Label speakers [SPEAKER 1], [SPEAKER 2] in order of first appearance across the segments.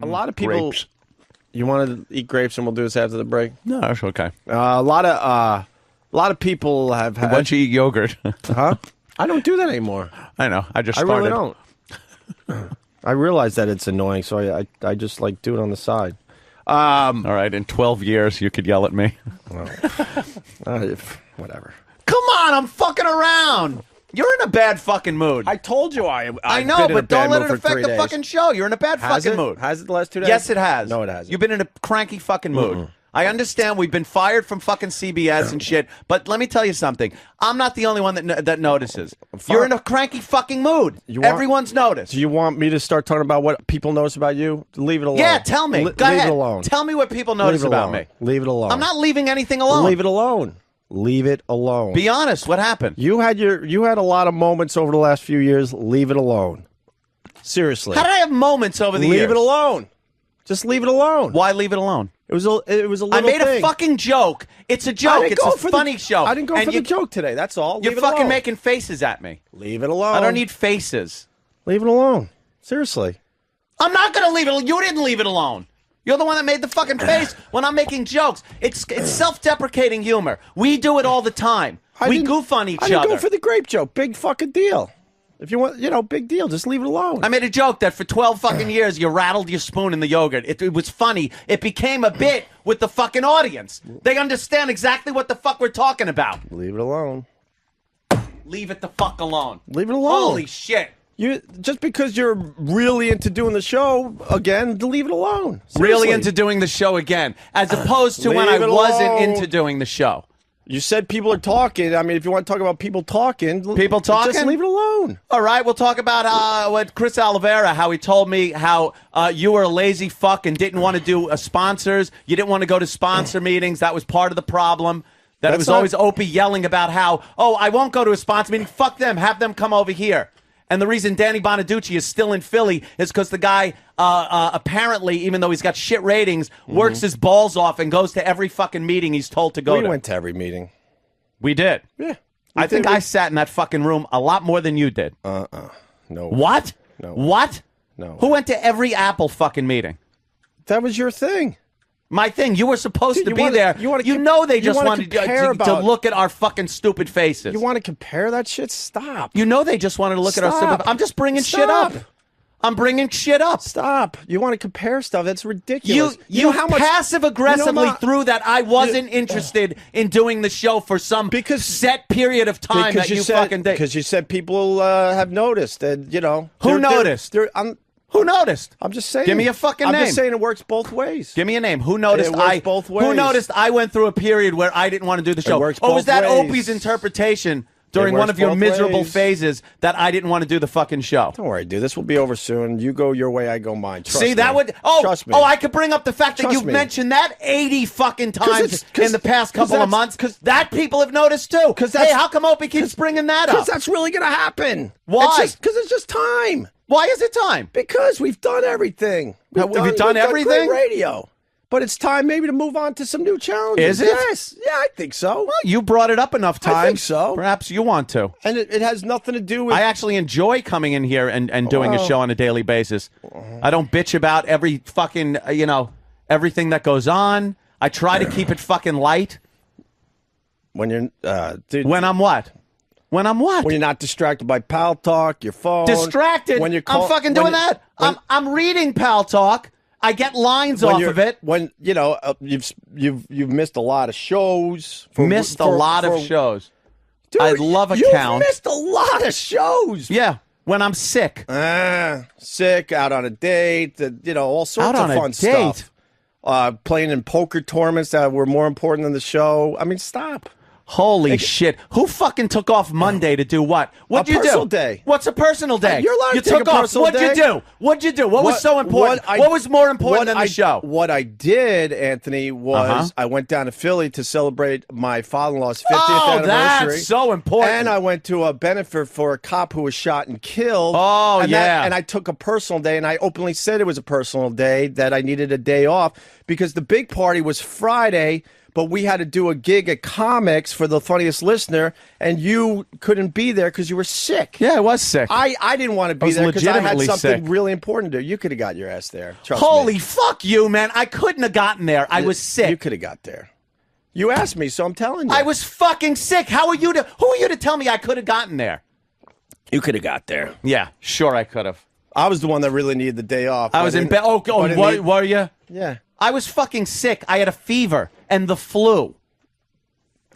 [SPEAKER 1] A lot of people.
[SPEAKER 2] Grapes.
[SPEAKER 1] You want to eat grapes, and we'll do this after the break.
[SPEAKER 2] No, that's okay.
[SPEAKER 1] A lot of people have had.
[SPEAKER 2] Why don't you eat yogurt?
[SPEAKER 1] Huh? I don't do that anymore.
[SPEAKER 2] I know. I just
[SPEAKER 1] I
[SPEAKER 2] started.
[SPEAKER 1] really don't. I realize that it's annoying, so I just like do it on the side.
[SPEAKER 2] All right, in 12 years, you could yell at me.
[SPEAKER 1] Whatever.
[SPEAKER 2] Come on, I'm fucking around. You're in a bad fucking mood.
[SPEAKER 1] I told you I
[SPEAKER 2] know, but don't let it affect the fucking show. You're in a bad fucking mood.
[SPEAKER 1] Has it the last 2 days?
[SPEAKER 2] Yes, it has.
[SPEAKER 1] No, it hasn't.
[SPEAKER 2] You've been in a cranky fucking mood. I understand we've been fired from fucking CBS and shit, but let me tell you something. I'm not the only one that notices. You're in a cranky fucking mood. Everyone's noticed.
[SPEAKER 1] Do you want me to start talking about what people notice about you? Leave it alone.
[SPEAKER 2] Yeah, tell me. Go ahead.
[SPEAKER 1] Leave it alone.
[SPEAKER 2] Tell me what people notice about me.
[SPEAKER 1] Leave it alone.
[SPEAKER 2] I'm not leaving anything alone.
[SPEAKER 1] Leave it alone. Leave it alone.
[SPEAKER 2] Be honest. What happened?
[SPEAKER 1] You had a lot of moments over the last few years. Leave it alone. Seriously.
[SPEAKER 2] How did I have moments over the years?
[SPEAKER 1] Leave it alone. Just leave it alone.
[SPEAKER 2] Why leave it alone?
[SPEAKER 1] It was a little
[SPEAKER 2] I made
[SPEAKER 1] thing.
[SPEAKER 2] a fucking joke. It's a joke. It's a funny show.
[SPEAKER 1] I didn't go for the joke today. That's all.
[SPEAKER 2] You're fucking making faces at me.
[SPEAKER 1] Leave it alone.
[SPEAKER 2] I don't need faces.
[SPEAKER 1] Leave it alone. Seriously.
[SPEAKER 2] I'm not going to leave it alone. You didn't leave it alone. You're the one that made the fucking face when I'm making jokes. It's self-deprecating humor. We do it all the time. We goof on each other.
[SPEAKER 1] I didn't go for the grape joke. Big fucking deal. If you want, big deal. Just leave it alone.
[SPEAKER 2] I made a joke that for 12 fucking years you rattled your spoon in the yogurt. It was funny. It became a bit with the fucking audience. They understand exactly what the fuck we're talking about.
[SPEAKER 1] Leave it alone.
[SPEAKER 2] Leave it the fuck alone.
[SPEAKER 1] Leave it alone.
[SPEAKER 2] Holy shit.
[SPEAKER 1] Just because you're really into doing the show again, leave it alone. Seriously.
[SPEAKER 2] Really into doing the show again, as opposed to when I wasn't into doing the show.
[SPEAKER 1] You said people are talking. I mean, if you want to talk about people talking, just leave it alone.
[SPEAKER 2] All right, we'll talk about what Chris Oliveira, how he told me how you were a lazy fuck and didn't want to do sponsors. You didn't want to go to sponsor meetings. That was part of the problem. That it was always Opie yelling about how, I won't go to a sponsor meeting. Fuck them. Have them come over here. And the reason Danny Bonaducci is still in Philly is because the guy, apparently, even though he's got shit ratings, works his balls off and goes to every fucking meeting he's told to go to.
[SPEAKER 1] We went to every meeting.
[SPEAKER 2] We did.
[SPEAKER 1] Yeah.
[SPEAKER 2] I think I sat in that fucking room a lot more than you did.
[SPEAKER 1] No.
[SPEAKER 2] What?
[SPEAKER 1] No.
[SPEAKER 2] What?
[SPEAKER 1] No.
[SPEAKER 2] Who went to every Apple fucking meeting?
[SPEAKER 1] That was your thing.
[SPEAKER 2] My thing. You were supposed to be there. You know they just wanted to look at our fucking stupid faces.
[SPEAKER 1] You want to compare that shit? Stop.
[SPEAKER 2] You know they just wanted to look at our stupid. I'm just bringing shit up. I'm bringing shit up.
[SPEAKER 1] Stop. You want to compare stuff. That's ridiculous.
[SPEAKER 2] You know how much passive-aggressively threw that I wasn't interested in doing the show for some set period of time that you fucking did.
[SPEAKER 1] Because you said people have noticed. And,
[SPEAKER 2] Who noticed? Who noticed?
[SPEAKER 1] I'm just saying.
[SPEAKER 2] Give me a fucking name.
[SPEAKER 1] I'm just saying it works both ways.
[SPEAKER 2] Give me a name. Who noticed?
[SPEAKER 1] It works both ways.
[SPEAKER 2] Who noticed I went through a period where I didn't want to do the show?
[SPEAKER 1] It works
[SPEAKER 2] was that
[SPEAKER 1] both ways.
[SPEAKER 2] Opie's interpretation during one of your miserable phases that I didn't want to do the fucking show?
[SPEAKER 1] Don't worry, dude. This will be over soon. You go your way, I go mine. Trust me.
[SPEAKER 2] That would.
[SPEAKER 1] Trust me.
[SPEAKER 2] I could bring up the fact that you've mentioned that 80 fucking times in the past couple of months. Because that people have noticed too. Hey, how come Opie keeps bringing that up?
[SPEAKER 1] Because that's really going to happen.
[SPEAKER 2] Why?
[SPEAKER 1] Because it's just time.
[SPEAKER 2] Why is it time?
[SPEAKER 1] Because we've done everything.
[SPEAKER 2] We've done everything?
[SPEAKER 1] Great radio. But it's time maybe to move on to some new challenges.
[SPEAKER 2] Is it?
[SPEAKER 1] Yes. Yeah, I think so.
[SPEAKER 2] Well, you brought it up enough times.
[SPEAKER 1] I think so.
[SPEAKER 2] Perhaps you want to.
[SPEAKER 1] And it has nothing to do with...
[SPEAKER 2] I actually enjoy coming in here and doing a show on a daily basis. I don't bitch about every fucking, everything that goes on. I try to keep it fucking light.
[SPEAKER 1] When you're... dude,
[SPEAKER 2] when I'm what? When I'm what?
[SPEAKER 1] When you're not distracted by Pal Talk, your phone.
[SPEAKER 2] Distracted?
[SPEAKER 1] When
[SPEAKER 2] I'm fucking doing that. I'm reading Pal Talk. I get lines off of it.
[SPEAKER 1] When you've missed a lot of shows.
[SPEAKER 2] Missed a lot of shows.
[SPEAKER 1] Dude,
[SPEAKER 2] I love a count.
[SPEAKER 1] You've missed a lot of shows.
[SPEAKER 2] Yeah. When I'm sick.
[SPEAKER 1] Sick, out on a date, all sorts of fun stuff. Playing in poker tournaments that were more important than the show. I mean, stop.
[SPEAKER 2] Holy shit. Who fucking took off Monday to do what? What'd you do?
[SPEAKER 1] Personal day.
[SPEAKER 2] What's a personal day?
[SPEAKER 1] You're allowed to take
[SPEAKER 2] took
[SPEAKER 1] a
[SPEAKER 2] off.
[SPEAKER 1] personal day.
[SPEAKER 2] What'd you do? What was so important? What was more important than the show?
[SPEAKER 1] What I did, Anthony, was I went down to Philly to celebrate my father-in-law's 50th anniversary.
[SPEAKER 2] That's so important.
[SPEAKER 1] And I went to a benefit for a cop who was shot and killed.
[SPEAKER 2] And
[SPEAKER 1] I took a personal day, and I openly said it was a personal day, that I needed a day off, because the big party was Friday. but we had to do a gig at Comics for the Funniest Listener, and you couldn't be there because you were sick.
[SPEAKER 2] Yeah, I was sick.
[SPEAKER 1] I didn't want to be there because I had something really important to do. You could have got your ass there. Trust me.
[SPEAKER 2] Holy fuck you, man. I couldn't have gotten there. I was sick.
[SPEAKER 1] You could have got there. You asked me, so I'm telling you.
[SPEAKER 2] I was fucking sick. Who are you to tell me I could have gotten there?
[SPEAKER 1] You could have got there.
[SPEAKER 2] Yeah, sure I could have.
[SPEAKER 1] I was the one that really needed the day off.
[SPEAKER 2] I was in bed. Oh, were you?
[SPEAKER 1] Yeah.
[SPEAKER 2] I was fucking sick. I had a fever and the flu.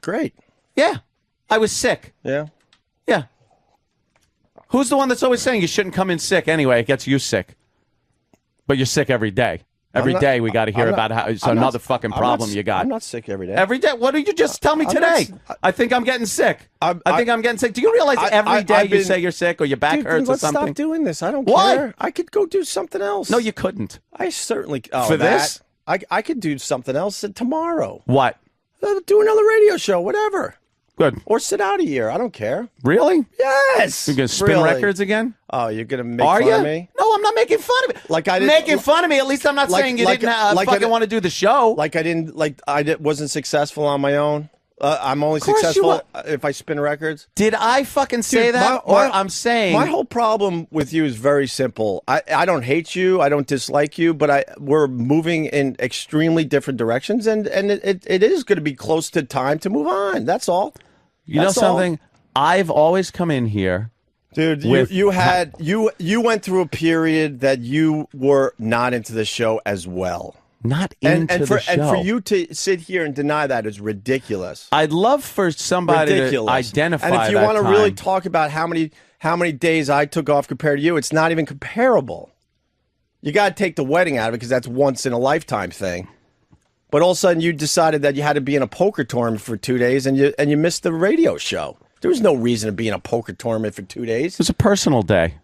[SPEAKER 1] Great.
[SPEAKER 2] Yeah. I was sick.
[SPEAKER 1] Yeah.
[SPEAKER 2] Yeah. Who's the one that's always saying you shouldn't come in sick anyway? It gets you sick. But you're sick every day. Every day we got to hear about how it's another fucking problem you got.
[SPEAKER 1] I'm not sick every day.
[SPEAKER 2] Every day? What did you just tell me today? I think I'm getting sick. I think I'm getting sick. Do you realize every day you say you're sick or your back hurts or something?
[SPEAKER 1] Let's stop doing this. I don't care. I could go do something else.
[SPEAKER 2] No, you couldn't.
[SPEAKER 1] I certainly
[SPEAKER 2] for this.
[SPEAKER 1] I could do something else tomorrow.
[SPEAKER 2] What?
[SPEAKER 1] Do another radio show, whatever.
[SPEAKER 2] Good.
[SPEAKER 1] Or sit out a year. I don't care.
[SPEAKER 2] Really?
[SPEAKER 1] Yes.
[SPEAKER 2] You're going to spin records again?
[SPEAKER 1] Oh, you're going to make fun of me?
[SPEAKER 2] No, I'm not making fun of it.
[SPEAKER 1] Like I didn't
[SPEAKER 2] making fun of me. At least I'm not saying you didn't fucking want to do the show.
[SPEAKER 1] Like I wasn't successful on my own. I'm only successful if I spin records.
[SPEAKER 2] Did I fucking say that? I'm saying
[SPEAKER 1] my whole problem with you is very simple. I don't hate you. I don't dislike you. But we're moving in extremely different directions, and it is going to be close to time to move on. That's all.
[SPEAKER 2] You know something? I've always come in here,
[SPEAKER 1] dude. You went through a period that you were not into the show as well.
[SPEAKER 2] Not into the show.
[SPEAKER 1] And for you to sit here and deny that is ridiculous.
[SPEAKER 2] I'd love for somebody to identify that.
[SPEAKER 1] And if you want to really talk about how many days I took off compared to you, it's not even comparable. You got to take the wedding out of it because that's once in a lifetime thing. But all of a sudden you decided that you had to be in a poker tournament for 2 days and you missed the radio show. There was no reason to be in a poker tournament for 2 days.
[SPEAKER 2] It was a personal day.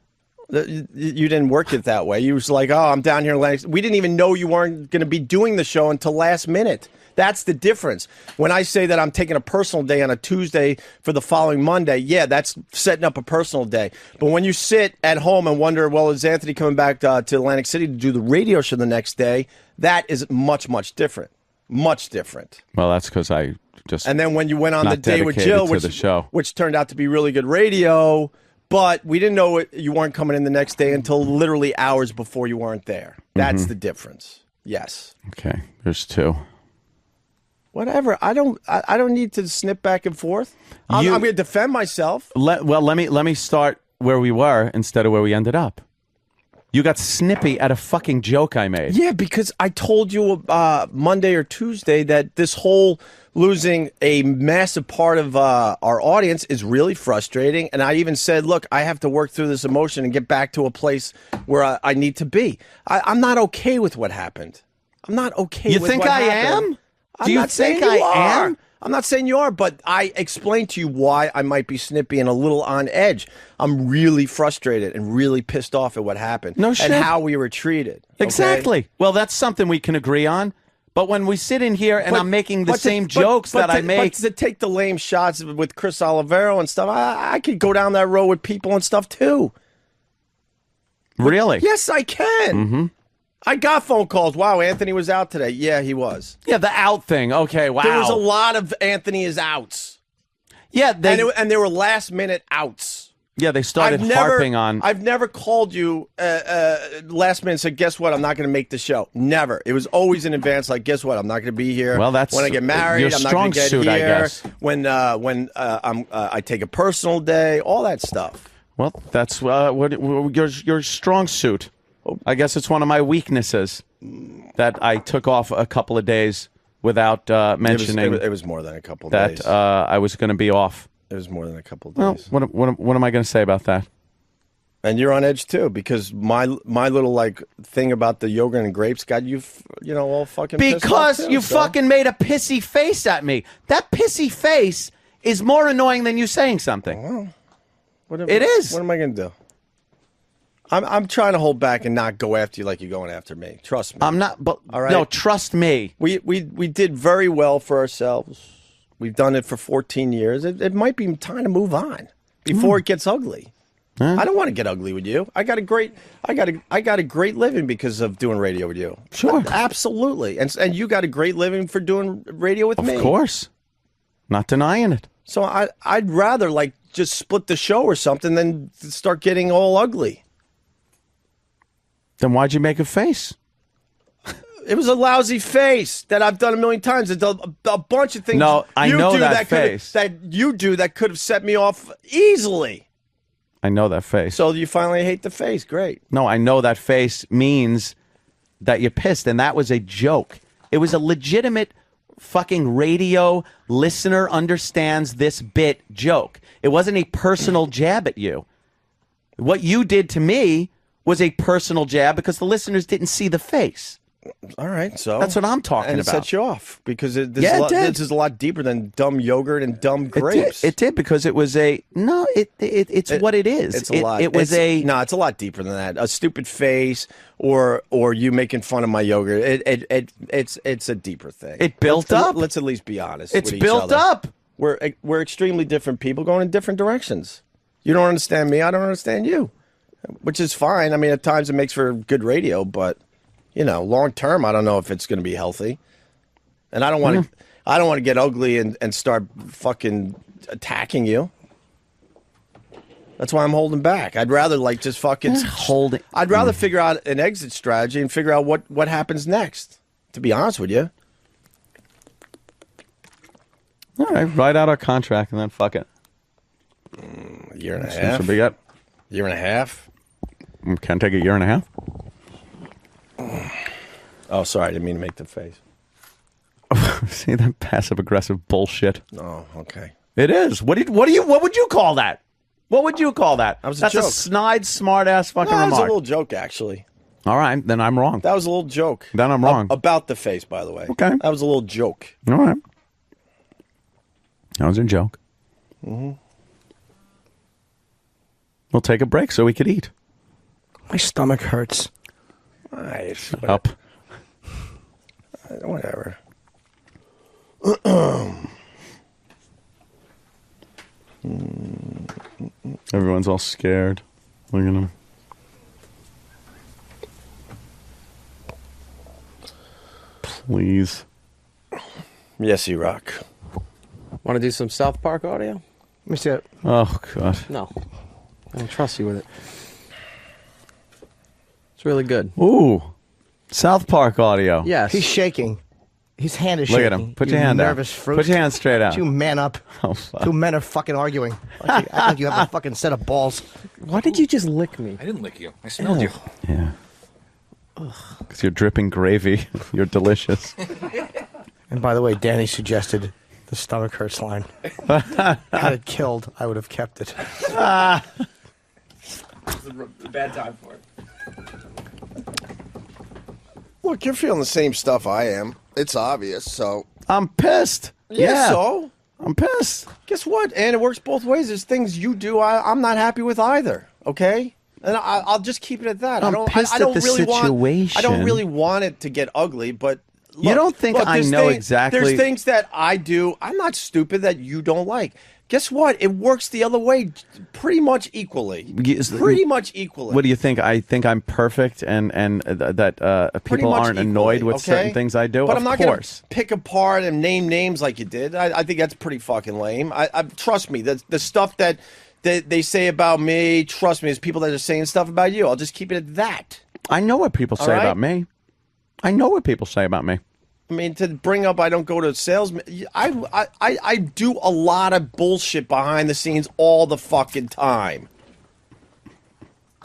[SPEAKER 1] You didn't work it that way. You was like, oh, I'm down here in Atlantic. We didn't even know you weren't going to be doing the show until last minute. That's the difference. When I say that I'm taking a personal day on a Tuesday for the following Monday, yeah, that's setting up a personal day. But when you sit at home and wonder, well, is Anthony coming back to Atlantic City to do the radio show the next day? That is much, much different. Much different.
[SPEAKER 2] Well, that's because I just
[SPEAKER 1] and then when you went on the day with Jill, which turned out to be really good radio. But we didn't know you weren't coming in the next day until literally hours before you weren't there. That's the difference. Yes.
[SPEAKER 2] Okay. There's two.
[SPEAKER 1] Whatever. I don't need to snip back and forth. I'm going to defend myself.
[SPEAKER 2] Let me start where we were instead of where we ended up. You got snippy at a fucking joke I made.
[SPEAKER 1] Yeah, because I told you Monday or Tuesday that this whole losing a massive part of our audience is really frustrating. And I even said, look, I have to work through this emotion and get back to a place where I need to be. I'm not okay with what happened. I'm not okay with what happened.
[SPEAKER 2] You think I am? Do you think I am?
[SPEAKER 1] I'm not saying you are, but I explained to you why I might be snippy and a little on edge. I'm really frustrated and really pissed off at what happened and how we were treated.
[SPEAKER 2] Exactly. Okay? Well, that's something we can agree on. But when we sit in here and I'm making the same jokes that I make.
[SPEAKER 1] But to take the lame shots with Chris Olivero and stuff, I could go down that road with people and stuff too.
[SPEAKER 2] Really?
[SPEAKER 1] Yes, I can.
[SPEAKER 2] Mm-hmm.
[SPEAKER 1] I got phone calls. Wow, Anthony was out today. Yeah, he was.
[SPEAKER 2] Yeah, the out thing. Okay, wow.
[SPEAKER 1] There was a lot of Anthony is outs.
[SPEAKER 2] Yeah,
[SPEAKER 1] and they were last minute outs.
[SPEAKER 2] Yeah, they started harping on.
[SPEAKER 1] I've never called you last minute and said, guess what? I'm not going to make the show. Never. It was always in advance. Like, guess what? I'm not going to be here.
[SPEAKER 2] Well, that's
[SPEAKER 1] when I get married. I'm not going to get
[SPEAKER 2] suit,
[SPEAKER 1] here.
[SPEAKER 2] I guess.
[SPEAKER 1] When I take a personal day. All that stuff.
[SPEAKER 2] Well, that's your strong suit. I guess it's one of my weaknesses that I took off a couple of days without mentioning.
[SPEAKER 1] It was more than a couple of days.
[SPEAKER 2] That I was going to be off.
[SPEAKER 1] It was more than a couple of days.
[SPEAKER 2] Well, what am I going to say about that?
[SPEAKER 1] And you're on edge too, because my little thing about the yogurt and grapes got you, all fucking pissed off
[SPEAKER 2] because you fucking made a pissy face at me. That pissy face is more annoying than you saying something.
[SPEAKER 1] Well,
[SPEAKER 2] it is.
[SPEAKER 1] What am I going to do? I'm trying to hold back and not go after you like you're going after me. Trust me.
[SPEAKER 2] I'm not. But
[SPEAKER 1] all right?
[SPEAKER 2] No, trust me.
[SPEAKER 1] We did very well for ourselves. We've done it for 14 years. It might be time to move on before it gets ugly. I don't want to get ugly with you. I got a great living because of doing radio with you.
[SPEAKER 2] Sure.
[SPEAKER 1] Absolutely. And you got a great living for doing radio with me.
[SPEAKER 2] Of course. Not denying it.
[SPEAKER 1] So I'd rather like just split the show or something than start getting all ugly.
[SPEAKER 2] Then why'd you make a face?
[SPEAKER 1] It was a lousy face that I've done a million times. It's a bunch of things.
[SPEAKER 2] No, I know that face.
[SPEAKER 1] That you do that could have set me off easily.
[SPEAKER 2] I know that face.
[SPEAKER 1] So you finally hate the face. Great.
[SPEAKER 2] No, I know that face means that you're pissed, and that was a joke. It was a legitimate fucking radio listener understands this bit joke. It wasn't a personal jab at you. What you did to me was a personal jab because the listeners didn't see the face.
[SPEAKER 1] All right, so
[SPEAKER 2] that's what I'm talking
[SPEAKER 1] and
[SPEAKER 2] about.
[SPEAKER 1] It set you off because this is a lot deeper than dumb yogurt and dumb grapes.
[SPEAKER 2] It did because it was a it's what it is.
[SPEAKER 1] It's a lot.
[SPEAKER 2] It's It built up.
[SPEAKER 1] Let's at least be honest.
[SPEAKER 2] It's
[SPEAKER 1] with each
[SPEAKER 2] built
[SPEAKER 1] other.
[SPEAKER 2] up.
[SPEAKER 1] We're extremely different people going in different directions. You don't understand me. I don't understand you, which is fine. I mean, at times it makes for good radio, but. You know, long term, I don't know if it's going to be healthy, and I don't want to. I don't want to get ugly and start fucking attacking you. That's why I'm holding back. I'd rather like just fucking
[SPEAKER 2] holding.
[SPEAKER 1] I'd rather figure out an exit strategy and figure out what happens next. To be honest with you.
[SPEAKER 2] All right, write out our contract and then fuck it.
[SPEAKER 1] A year and a half.
[SPEAKER 2] Should be it.
[SPEAKER 1] Year and a half.
[SPEAKER 2] Can't take a year and a half.
[SPEAKER 1] Oh, sorry, I didn't mean to make the face.
[SPEAKER 2] See that passive aggressive bullshit?
[SPEAKER 1] Oh, okay.
[SPEAKER 2] It is. What would you call that? What would you call that?
[SPEAKER 1] That's
[SPEAKER 2] a
[SPEAKER 1] joke.
[SPEAKER 2] snide, smart ass fucking
[SPEAKER 1] That was
[SPEAKER 2] remark.
[SPEAKER 1] a little joke, actually.
[SPEAKER 2] All right, then I'm wrong.
[SPEAKER 1] That was a little joke.
[SPEAKER 2] Then I'm wrong.
[SPEAKER 1] About the face, by the way.
[SPEAKER 2] Okay.
[SPEAKER 1] That was a little joke.
[SPEAKER 2] All right. That was a joke.
[SPEAKER 1] Mm-hmm.
[SPEAKER 2] We'll take a break so we could eat.
[SPEAKER 3] My stomach hurts.
[SPEAKER 1] Nice.
[SPEAKER 2] Up.
[SPEAKER 1] Whatever.
[SPEAKER 2] Everyone's all scared. Look at them. Please.
[SPEAKER 1] Yes, you rock.
[SPEAKER 3] Want to do some South Park audio? Let me see it.
[SPEAKER 2] Oh, God.
[SPEAKER 3] No. I don't trust you with it. It's really good.
[SPEAKER 2] Ooh. South Park audio.
[SPEAKER 3] Yes.
[SPEAKER 4] He's shaking. His hand is
[SPEAKER 2] Look
[SPEAKER 4] shaking.
[SPEAKER 2] at him. Put
[SPEAKER 4] You
[SPEAKER 2] your hand
[SPEAKER 4] nervous
[SPEAKER 2] out.
[SPEAKER 4] fruit.
[SPEAKER 2] Put your hand straight out.
[SPEAKER 4] Two men up.
[SPEAKER 2] Oh, fuck.
[SPEAKER 4] Two men are fucking arguing. Act like you have a fucking set of balls.
[SPEAKER 3] Why did you just lick me?
[SPEAKER 5] I didn't lick you. I smelled you.
[SPEAKER 2] Yeah. Because you're dripping gravy. You're delicious.
[SPEAKER 4] And by the way, Danny suggested the stomach hurts line. Had it killed, I would have kept it.
[SPEAKER 5] It's a bad time for it.
[SPEAKER 1] Look, you're feeling the same stuff I am. It's obvious, so.
[SPEAKER 2] I'm pissed.
[SPEAKER 1] Yeah, so?
[SPEAKER 2] I'm pissed.
[SPEAKER 1] Guess what? And it works both ways. There's things you do I'm not happy with either, okay? And I'll just keep it at that.
[SPEAKER 2] I'm pissed
[SPEAKER 1] I don't
[SPEAKER 2] at the
[SPEAKER 1] really
[SPEAKER 2] situation.
[SPEAKER 1] I don't really want it to get ugly, but look,
[SPEAKER 2] You don't think I
[SPEAKER 1] there's
[SPEAKER 2] know exactly-
[SPEAKER 1] There's things that I do. I'm not stupid that you don't like. Guess what? It works the other way pretty much equally. Pretty much equally.
[SPEAKER 2] What do you think? I think I'm perfect and that people aren't annoyed with certain things I do?
[SPEAKER 1] But
[SPEAKER 2] of
[SPEAKER 1] I'm not going
[SPEAKER 2] course.
[SPEAKER 1] to pick apart and name names like you did. I think that's pretty fucking lame. I trust me, the stuff that they say about me, trust me, there's people that are saying stuff about you. I'll just keep it at that.
[SPEAKER 2] I know what people say
[SPEAKER 1] right?
[SPEAKER 2] about me. I know what people say about me.
[SPEAKER 1] I mean, to bring up I don't go to salesmen. I do a lot of bullshit behind the scenes all the fucking time.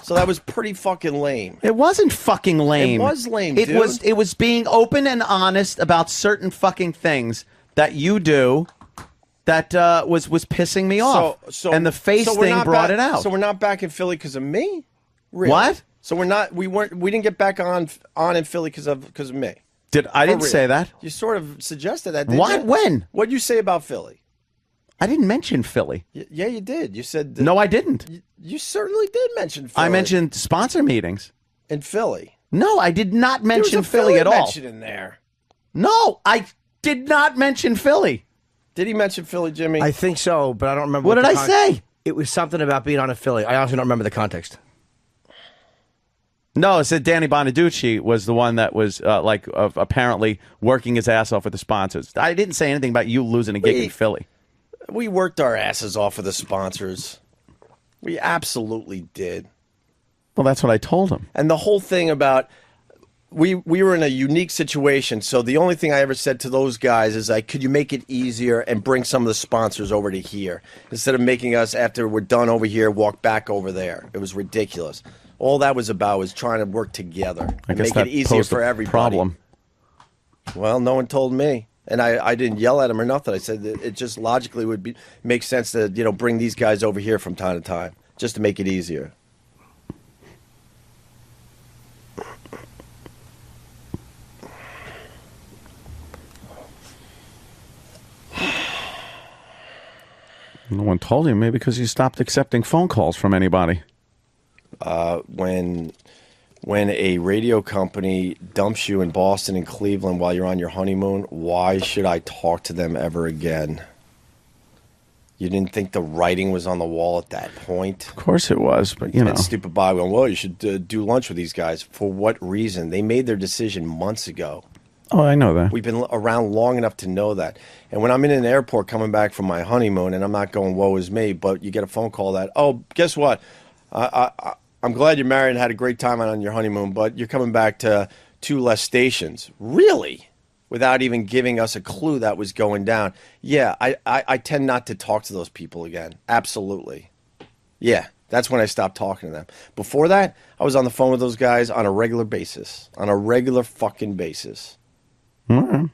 [SPEAKER 1] So that was pretty fucking lame.
[SPEAKER 2] It wasn't fucking lame.
[SPEAKER 1] It was lame,
[SPEAKER 2] It
[SPEAKER 1] dude.
[SPEAKER 2] was being open and honest about certain fucking things that you do that was pissing me off. And the face
[SPEAKER 1] so we're
[SPEAKER 2] thing
[SPEAKER 1] not
[SPEAKER 2] brought
[SPEAKER 1] back-
[SPEAKER 2] it out.
[SPEAKER 1] So we're not back in Philly because of me? Really?
[SPEAKER 2] What?
[SPEAKER 1] So we didn't get back on in Philly because of me.
[SPEAKER 2] I didn't
[SPEAKER 1] For real.
[SPEAKER 2] say that.
[SPEAKER 1] You sort of suggested that, didn't
[SPEAKER 2] What?
[SPEAKER 1] you?
[SPEAKER 2] When?
[SPEAKER 1] What'd you say about Philly?
[SPEAKER 2] I didn't mention Philly.
[SPEAKER 1] Yeah, you did. You said
[SPEAKER 2] No, I didn't.
[SPEAKER 1] You certainly did mention Philly.
[SPEAKER 2] I mentioned sponsor meetings.
[SPEAKER 1] in Philly.
[SPEAKER 2] No, I did not
[SPEAKER 1] There was
[SPEAKER 2] mention
[SPEAKER 1] a
[SPEAKER 2] Philly at all.
[SPEAKER 1] mention in there.
[SPEAKER 2] No, I did not mention Philly.
[SPEAKER 1] Did he mention Philly, Jimmy?
[SPEAKER 4] I think so, but I don't remember.
[SPEAKER 2] What did
[SPEAKER 4] the
[SPEAKER 2] I say?
[SPEAKER 4] It was something about being on affiliate. I honestly don't remember the context.
[SPEAKER 2] No, it said Danny Bonaducci was the one that was apparently working his ass off with the sponsors. I didn't say anything about you losing a gig in Philly.
[SPEAKER 1] We worked our asses off with the sponsors. We absolutely did.
[SPEAKER 2] Well, that's what I told him.
[SPEAKER 1] And the whole thing about we were in a unique situation. So the only thing I ever said to those guys is like, could you make it easier and bring some of the sponsors over to here instead of making us, after we're done over here, walk back over there. It was ridiculous. All that was about was trying to work together and make it easier for everybody.
[SPEAKER 2] Problem.
[SPEAKER 1] Well, no one told me. And I didn't yell at him or nothing. I said that it just logically would make sense to, bring these guys over here from time to time just to make it easier.
[SPEAKER 2] No one told you, maybe because you stopped accepting phone calls from anybody.
[SPEAKER 1] When a radio company dumps you in Boston and Cleveland while you're on your honeymoon, why should I talk to them ever again? You didn't think the writing was on the wall at that point?
[SPEAKER 2] Of course it was, but
[SPEAKER 1] That stupid Bob going, well, you should do lunch with these guys. For what reason? They made their decision months ago.
[SPEAKER 2] Oh, I know that.
[SPEAKER 1] We've been around long enough to know that. And when I'm in an airport coming back from my honeymoon, and I'm not going, woe is me, but you get a phone call that, oh, guess what? I'm glad you're married and had a great time on your honeymoon, but you're coming back to 2 less stations. Really? Without even giving us a clue that was going down. Yeah, I tend not to talk to those people again. Absolutely. Yeah, that's when I stopped talking to them. Before that, I was on the phone with those guys on a regular basis. On a regular fucking basis.
[SPEAKER 2] Mm-hmm.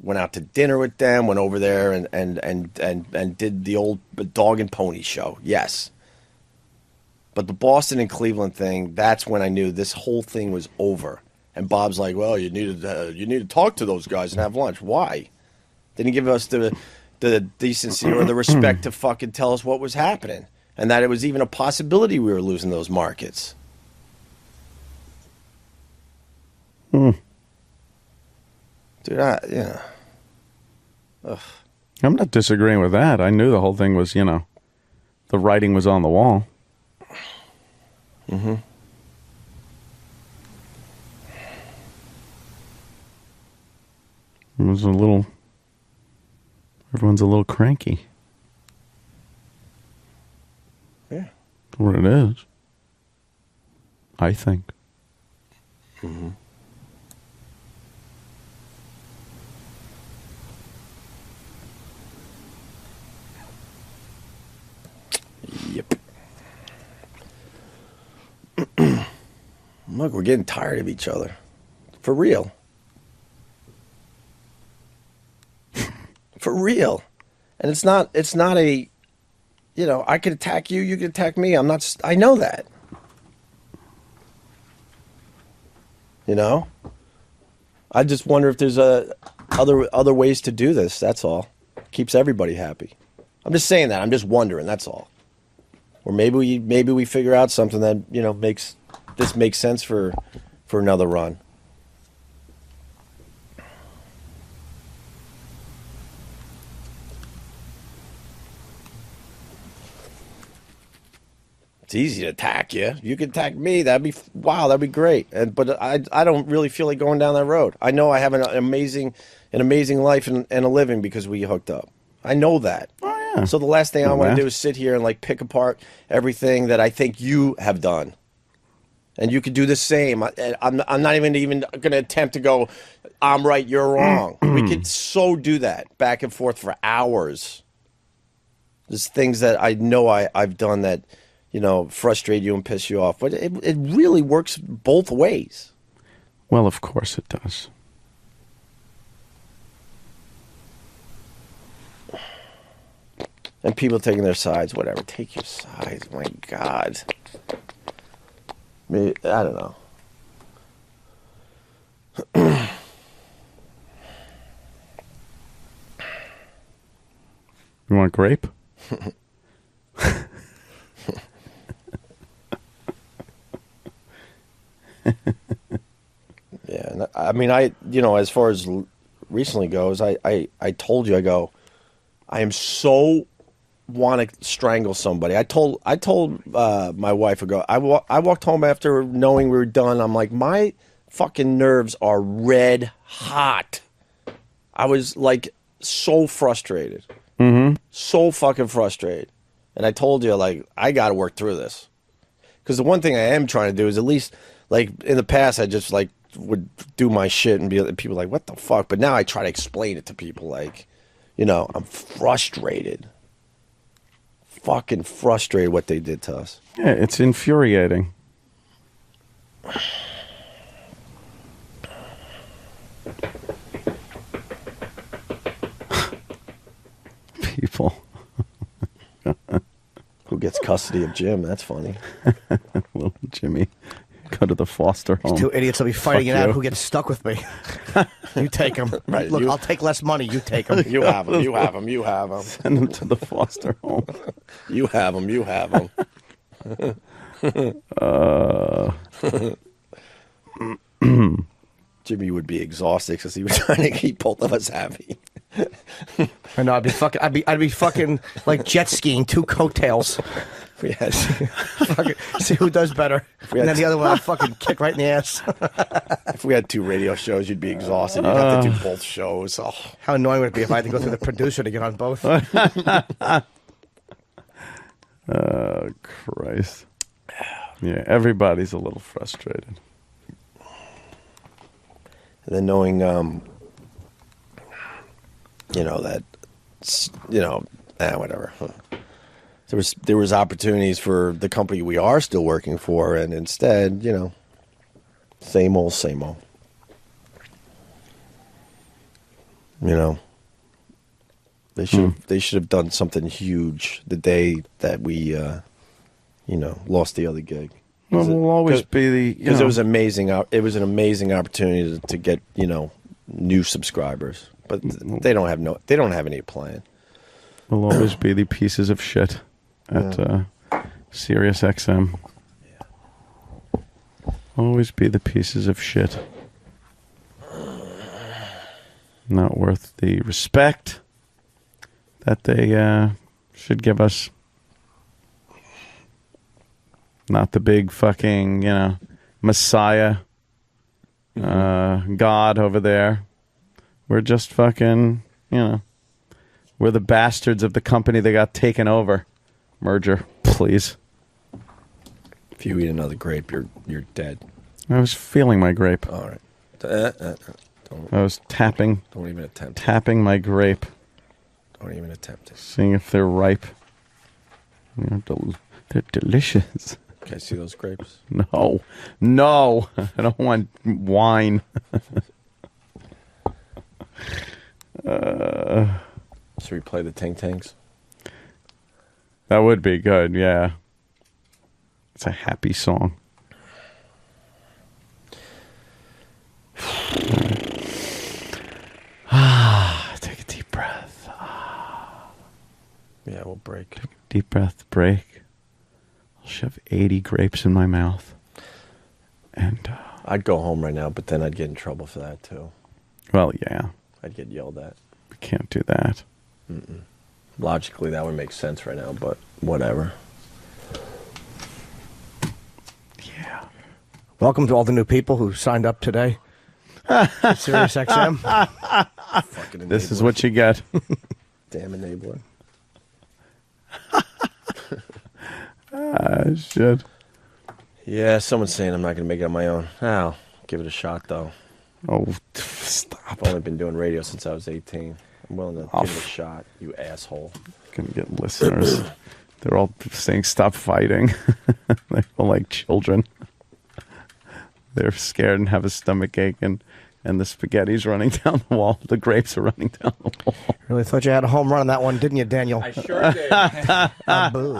[SPEAKER 1] Went out to dinner with them, went over there and did the old dog and pony show. Yes. But the Boston and Cleveland thing, that's when I knew this whole thing was over. And Bob's like, well, you need to talk to those guys and have lunch. Why? Didn't give us the decency or the respect to fucking tell us what was happening. And that it was even a possibility we were losing those markets. Dude, yeah. Ugh.
[SPEAKER 2] I'm not disagreeing with that. I knew the whole thing was, the writing was on the wall.
[SPEAKER 1] Mm-hmm.
[SPEAKER 2] It was everyone's a little cranky.
[SPEAKER 1] Yeah.
[SPEAKER 2] That's what it is. I think.
[SPEAKER 1] Mm-hmm. Yep. Look, we're getting tired of each other. For real. For real. And it's not a, I could attack you, you could attack me. I know that. I just wonder if there's other ways to do this. That's all. Keeps everybody happy. I'm just saying that. I'm just wondering. That's all. Or maybe we figure out something that makes sense for another run. It's easy to attack you. You could attack me. That'd be great. But I don't really feel like going down that road. I know I have an amazing life and a living because we hooked up. I know that.
[SPEAKER 2] Oh yeah.
[SPEAKER 1] So the last thing I want to do is sit here and pick apart everything that I think you have done. And you could do the same. I'm not even going to attempt to go, I'm right, you're wrong. We could so do that back and forth for hours. There's things that I know I've done that, frustrate you and piss you off. But it really works both ways.
[SPEAKER 2] Well, of course it does.
[SPEAKER 1] And people taking their sides, whatever. Take your sides. My God. I don't know.
[SPEAKER 2] You want grape?
[SPEAKER 1] Yeah. I mean, as far as recently goes, I told you, I am so want to strangle somebody. I told my wife ago. I walked home after knowing we were done. I'm like, my fucking nerves are red hot. I was like so frustrated, so fucking frustrated. And I told you, like, I got to work through this, because the one thing I am trying to do is at least, like, in the past I just like would do my shit and be people like, what the fuck? But now I try to explain it to people, like, you know, I'm frustrated. Fucking frustrated what they did to us.
[SPEAKER 6] Yeah, it's infuriating. People.
[SPEAKER 1] Who gets custody of Jim? That's funny.
[SPEAKER 6] Little Jimmy. Go to the foster home.
[SPEAKER 4] Two idiots will be fighting
[SPEAKER 6] Fuck
[SPEAKER 4] it out
[SPEAKER 6] you.
[SPEAKER 4] who gets stuck with me. You take them.
[SPEAKER 1] Right,
[SPEAKER 4] Look,
[SPEAKER 1] you-
[SPEAKER 4] I'll take less money. You take them.
[SPEAKER 1] You have them. You have them. You have them.
[SPEAKER 6] Send them to the foster home.
[SPEAKER 1] You have them. You have them. Jimmy would be exhausted because he was trying to keep both of us happy.
[SPEAKER 4] I know. I'd be fucking like jet skiing, two coattails.
[SPEAKER 1] We had,
[SPEAKER 4] Fucking see who does better.
[SPEAKER 1] we
[SPEAKER 4] And
[SPEAKER 1] had-
[SPEAKER 4] then the other one I'd fucking kick right in the ass.
[SPEAKER 1] if we had 2 radio shows, you'd be exhausted. You'd have to do both shows. Oh.
[SPEAKER 4] How annoying would it be if I had to go through the producer to get on both?
[SPEAKER 6] Oh, Christ. Yeah, everybody's a little frustrated.
[SPEAKER 1] And then knowing, you know, that, you know, whatever. There was opportunities for the company we are still working for, and instead, you know, same old, same old. You know, they should have done something huge the day that we, you know, lost the other gig.
[SPEAKER 6] Well, we'll always be the...
[SPEAKER 1] Because it was amazing. It was an amazing opportunity to get, you know, new subscribers, but they don't have any plan.
[SPEAKER 6] We'll always be the pieces of shit at Sirius XM. Always be the pieces of shit. Not worth the respect that they should give us. Not the big fucking, you know, Messiah, God over there. We're just fucking, you know, we're the bastards of the company that got taken over. Merger, please.
[SPEAKER 1] If you eat another grape, you're dead.
[SPEAKER 6] I was feeling my grape.
[SPEAKER 1] All right.
[SPEAKER 6] I was tapping
[SPEAKER 1] Don't even attempt it.
[SPEAKER 6] tapping my grape,
[SPEAKER 1] Don't even attempt it.
[SPEAKER 6] seeing if they're ripe. You know, they're delicious.
[SPEAKER 1] Okay, see those grapes?
[SPEAKER 6] No, no, I don't want wine.
[SPEAKER 1] Should we play the Ting Tings?
[SPEAKER 6] That would be good, yeah. It's a happy song. Take a deep breath.
[SPEAKER 1] Yeah, we'll break.
[SPEAKER 6] Deep breath, break. I'll shove 80 grapes in my mouth. And,
[SPEAKER 1] I'd go home right now, but then I'd get in trouble for that too.
[SPEAKER 6] well, yeah,
[SPEAKER 1] I'd get yelled at.
[SPEAKER 6] we can't do that.
[SPEAKER 1] Logically, that would make sense right now, but whatever.
[SPEAKER 6] Yeah.
[SPEAKER 4] Welcome to all the new people who signed up today. Sirius XM.
[SPEAKER 1] Fucking
[SPEAKER 6] This is
[SPEAKER 1] enabler.
[SPEAKER 6] what you get.
[SPEAKER 1] Damn enabler.
[SPEAKER 6] Shit.
[SPEAKER 1] Yeah, someone's saying I'm not going to make it on my own. I'll give it a shot, though.
[SPEAKER 6] Oh, stop.
[SPEAKER 1] I've only been doing radio since I was 18. I'm willing to give it a shot, you asshole.
[SPEAKER 6] Gonna get listeners. They're all saying stop fighting. They feel like children. They're scared and have a stomach ache, and the spaghetti's running down the wall. The grapes are running down the wall.
[SPEAKER 4] Really thought you had a home run on that one, didn't you, Daniel?
[SPEAKER 5] I sure did.
[SPEAKER 4] Boo.